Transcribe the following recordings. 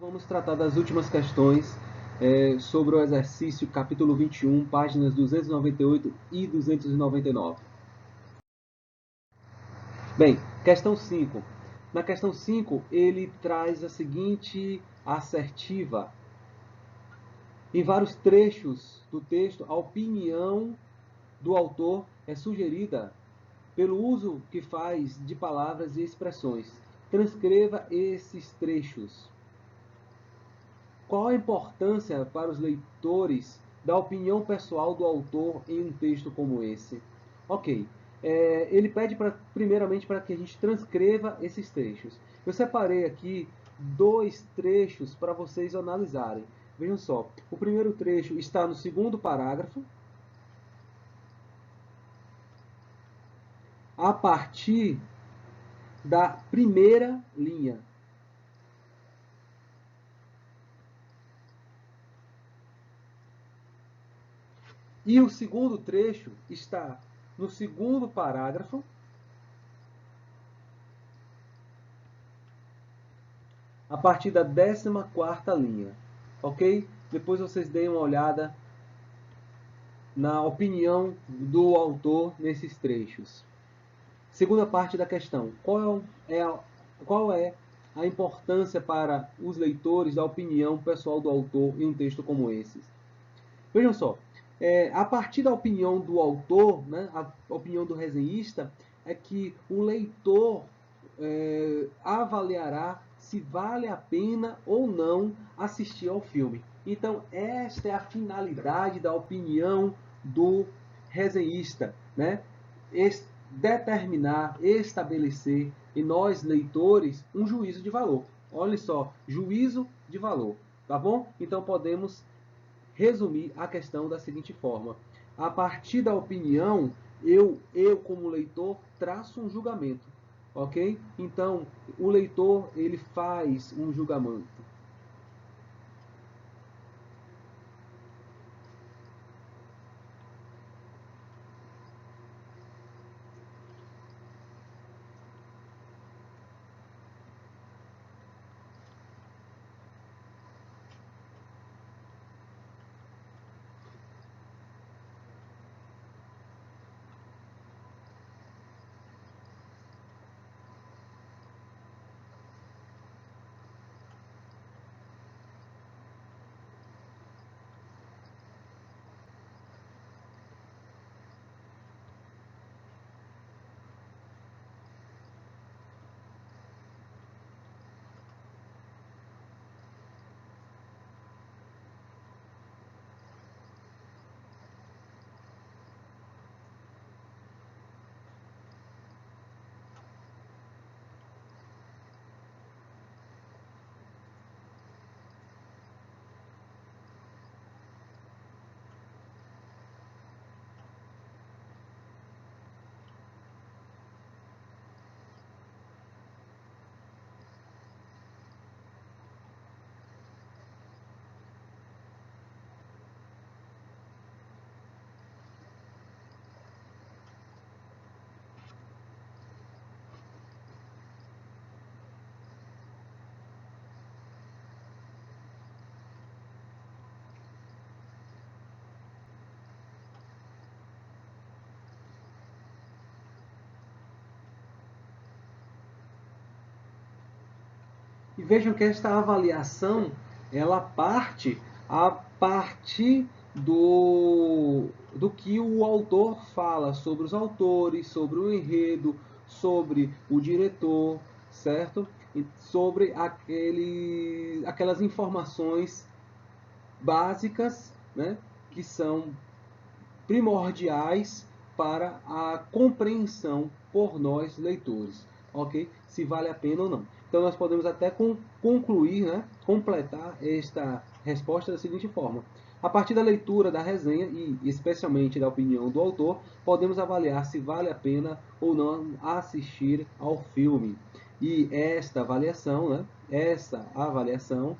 Vamos tratar das últimas questões sobre o exercício capítulo 21, páginas 298 e 299. Bem, questão 5. Na questão 5, ele traz a seguinte assertiva. Em vários trechos do texto, a opinião do autor é sugerida pelo uso que faz de palavras e expressões. Transcreva esses trechos. Qual a importância para os leitores da opinião pessoal do autor em um texto como esse? Ok, ele pede primeiramente para que a gente transcreva esses trechos. Eu separei aqui dois trechos para vocês analisarem. Vejam só, o primeiro trecho está no segundo parágrafo, a partir da primeira linha. E o segundo trecho está no segundo parágrafo, a partir da 14ª linha, ok? Depois vocês deem uma olhada na opinião do autor nesses trechos. Segunda parte da questão. Qual é a importância para os leitores da opinião pessoal do autor em um texto como esse? Vejam só, a partir da opinião do autor, né, a opinião do resenhista, é que o leitor avaliará se vale a pena ou não assistir ao filme. Então, esta é a finalidade da opinião do resenhista, né? Determinar, estabelecer em nós, leitores, um juízo de valor. Olha só, juízo de valor, tá bom? Então, podemos resumir a questão da seguinte forma. A partir da opinião, eu como leitor, traço um julgamento. Ok? Então, o leitor, ele faz um julgamento. E vejam que esta avaliação, ela parte a partir do que o autor fala sobre os autores, sobre o enredo, sobre o diretor, certo? E sobre aquelas informações básicas, né, que são primordiais para a compreensão por nós leitores, ok? Se vale a pena ou não. Então nós podemos até concluir, né, completar esta resposta da seguinte forma. A partir da leitura da resenha e especialmente da opinião do autor, podemos avaliar se vale a pena ou não assistir ao filme. E esta avaliação, né, essa avaliação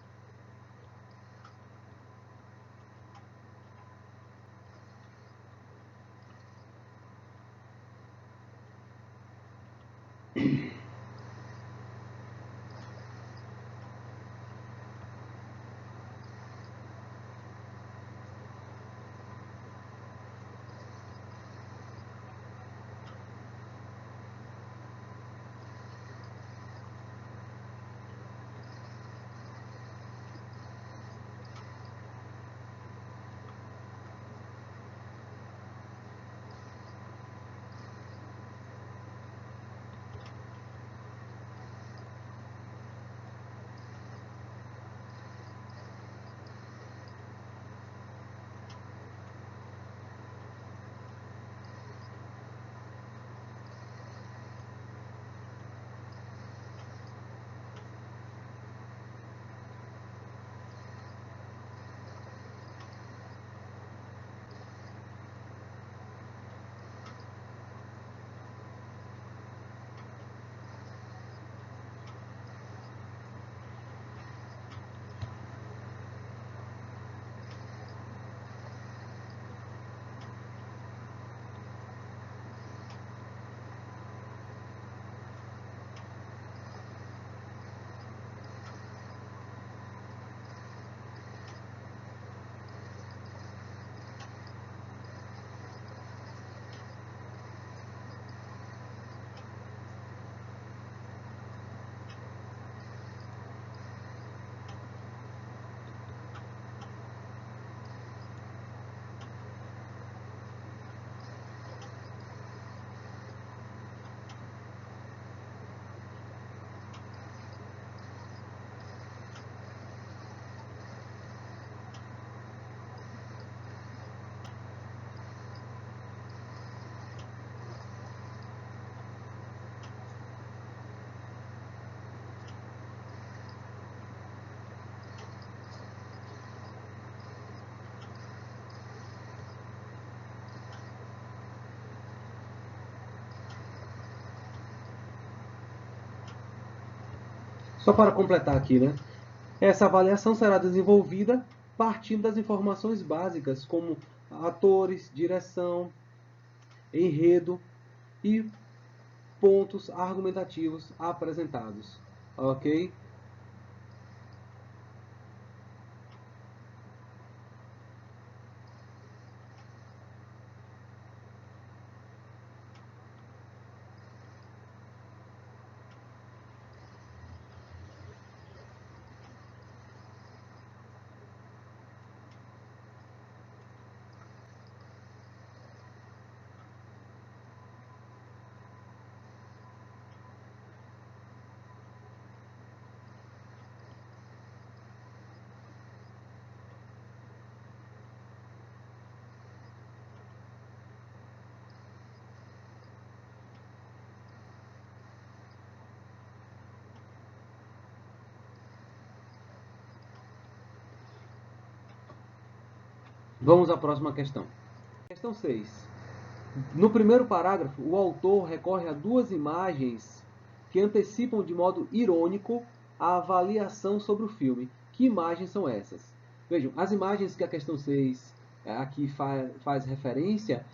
Só para completar aqui, né? Essa avaliação será desenvolvida partindo das informações básicas, como atores, direção, enredo e pontos argumentativos apresentados. Ok? Vamos à próxima questão. Questão 6. No primeiro parágrafo, o autor recorre a duas imagens que antecipam de modo irônico a avaliação sobre o filme. Que imagens são essas? Vejam, as imagens que a questão 6 aqui faz referência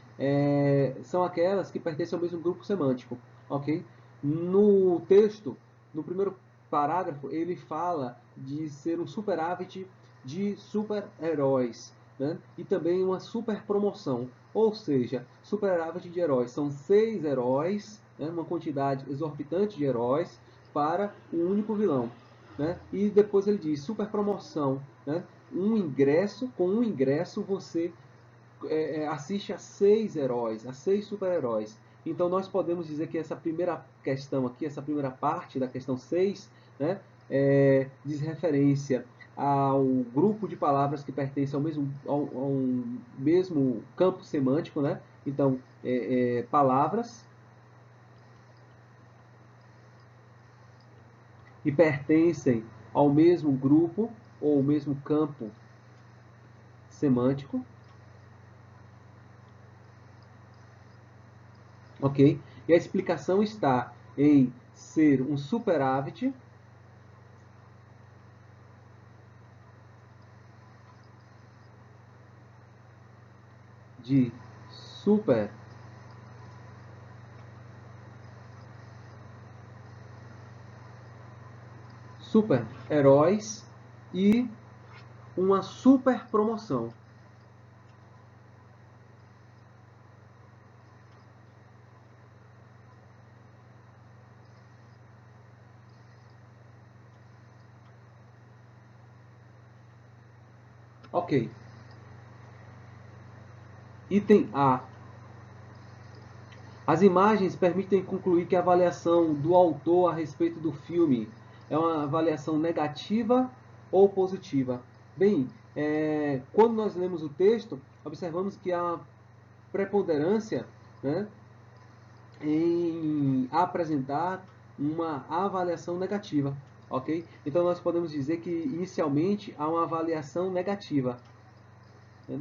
são aquelas que pertencem ao mesmo grupo semântico. Ok? No texto, no primeiro parágrafo, ele fala de ser um superávit de super-heróis, né? E também uma super promoção, ou seja, superávit de heróis. São 6 heróis, né? Uma quantidade exorbitante de heróis para um único vilão, né? E depois ele diz super promoção, né? Com um ingresso você assiste a 6 heróis, a 6 super-heróis. Então nós podemos dizer que essa primeira questão aqui, essa primeira parte da questão 6, né, diz referência ao grupo de palavras que pertencem ao mesmo campo semântico, né? Então, palavras que pertencem ao mesmo grupo ou mesmo campo semântico, ok? E a explicação está em ser um superávit de super super-heróis e uma super promoção. Ok. Item A. As imagens permitem concluir que a avaliação do autor a respeito do filme é uma avaliação negativa ou positiva. Bem, quando nós lemos o texto, observamos que há uma preponderância, né, em apresentar uma avaliação negativa, ok? Então nós podemos dizer que inicialmente há uma avaliação negativa, né?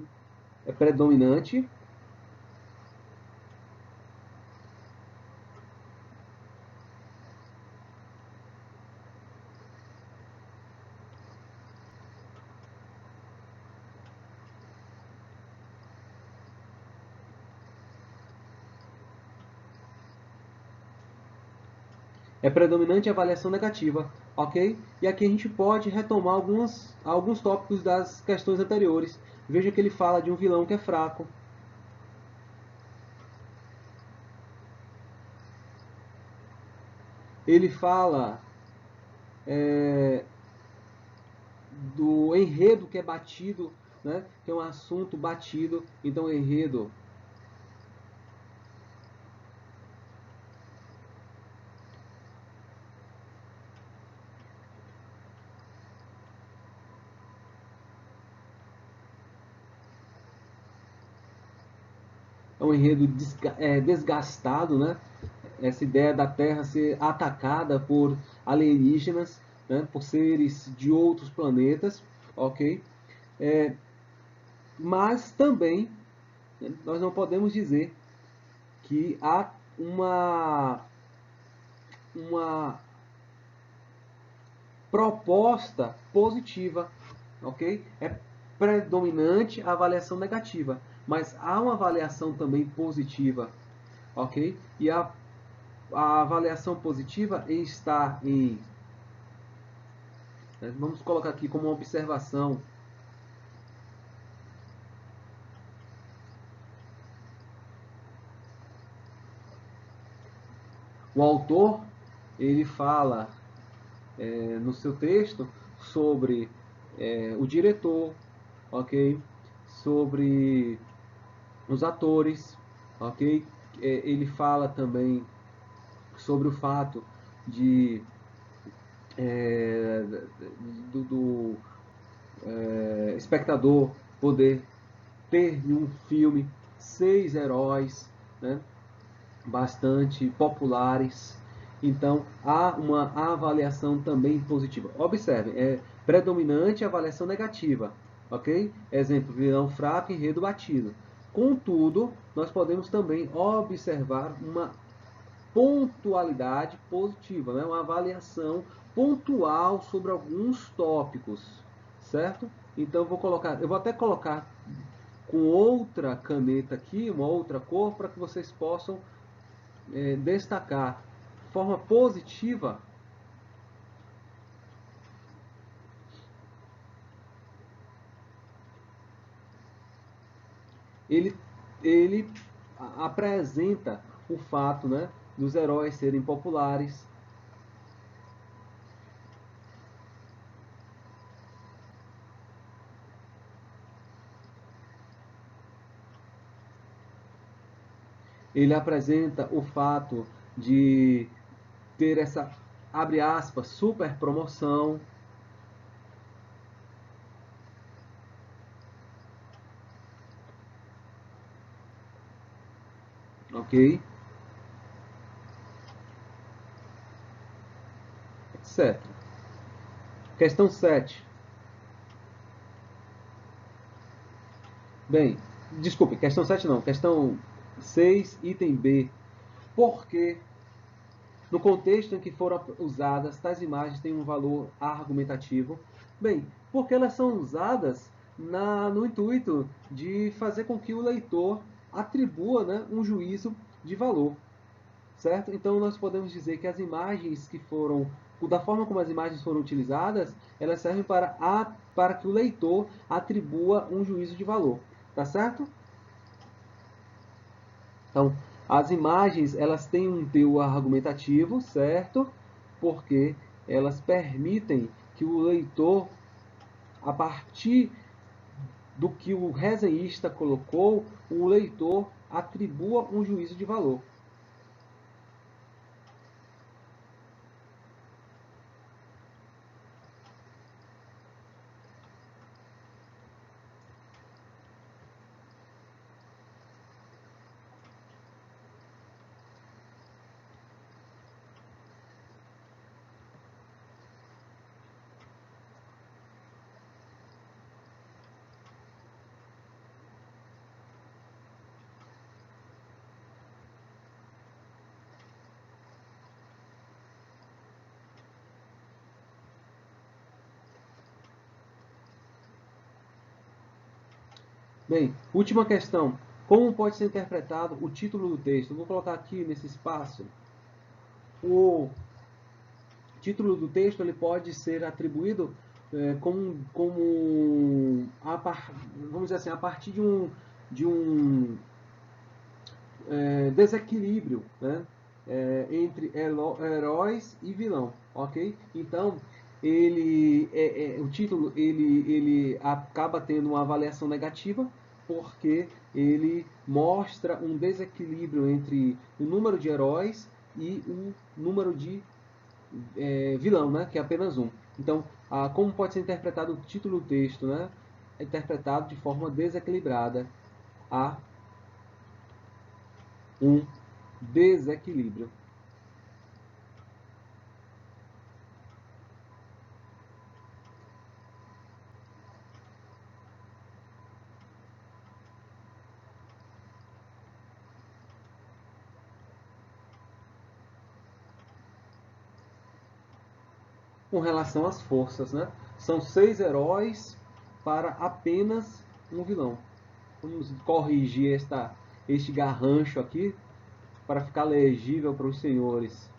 É predominante. É predominante a avaliação negativa, ok? E aqui a gente pode retomar alguns tópicos das questões anteriores. Veja que ele fala de um vilão que é fraco. Ele fala do enredo que é batido, né? Que é um assunto batido. Então, enredo é um enredo desgastado, né? Essa ideia da Terra ser atacada por alienígenas, né? Por seres de outros planetas, ok? É, mas também, né, nós não podemos dizer que há uma proposta positiva, ok? É predominante a avaliação negativa, mas há uma avaliação também positiva, ok? E a avaliação positiva está em, vamos colocar aqui como uma observação, o autor ele fala no seu texto sobre o diretor, ok? Sobre os atores, ok? Ele fala também sobre o fato de do espectador poder ter em um filme 6 heróis, né, bastante populares. Então, há uma avaliação também positiva. Observe, é predominante a avaliação negativa, ok? Exemplo, vilão fraco, enredo batido. Contudo, nós podemos também observar uma pontualidade positiva, né? Uma avaliação pontual sobre alguns tópicos, certo? Então, eu vou até colocar com outra caneta aqui, uma outra cor, para que vocês possam destacar de forma positiva ele, ele apresenta o fato, né, dos heróis serem populares. Ele apresenta o fato de ter essa, abre aspas, super promoção. Ok? Etc. Questão 7. Bem, desculpe, questão 7 não, questão 6, item B. Por que, no contexto em que foram usadas, tais imagens têm um valor argumentativo? Bem, porque elas são usadas no intuito de fazer com que o leitor atribua, né, um juízo de valor, certo? Então nós podemos dizer que as imagens que foram, da forma como as imagens foram utilizadas, elas servem para que o leitor atribua um juízo de valor, tá certo? Então, as imagens, elas têm um teor argumentativo, certo? Porque elas permitem que o leitor, a partir do que o resenhista colocou, o leitor atribua um juízo de valor. Bem, última questão. Como pode ser interpretado o título do texto? Eu vou colocar aqui nesse espaço. O título do texto ele pode ser atribuído vamos dizer assim, a partir de um desequilíbrio, né, entre heróis e vilão, ok? Então o título ele acaba tendo uma avaliação negativa porque ele mostra um desequilíbrio entre o número de heróis e o número de vilão, né, que é apenas um. Então, como pode ser interpretado o título do texto, né? É interpretado de forma desequilibrada. Há um desequilíbrio. com relação às forças, né? São 6 heróis para apenas um vilão. Vamos corrigir este garrancho aqui para ficar legível para os senhores.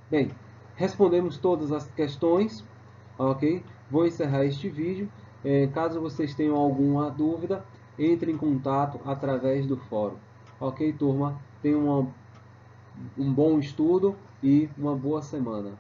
Bem, respondemos todas as questões, ok? Vou encerrar este vídeo. Caso vocês tenham alguma dúvida, entre em contato através do fórum. Ok, turma? Tenham um bom estudo e uma boa semana.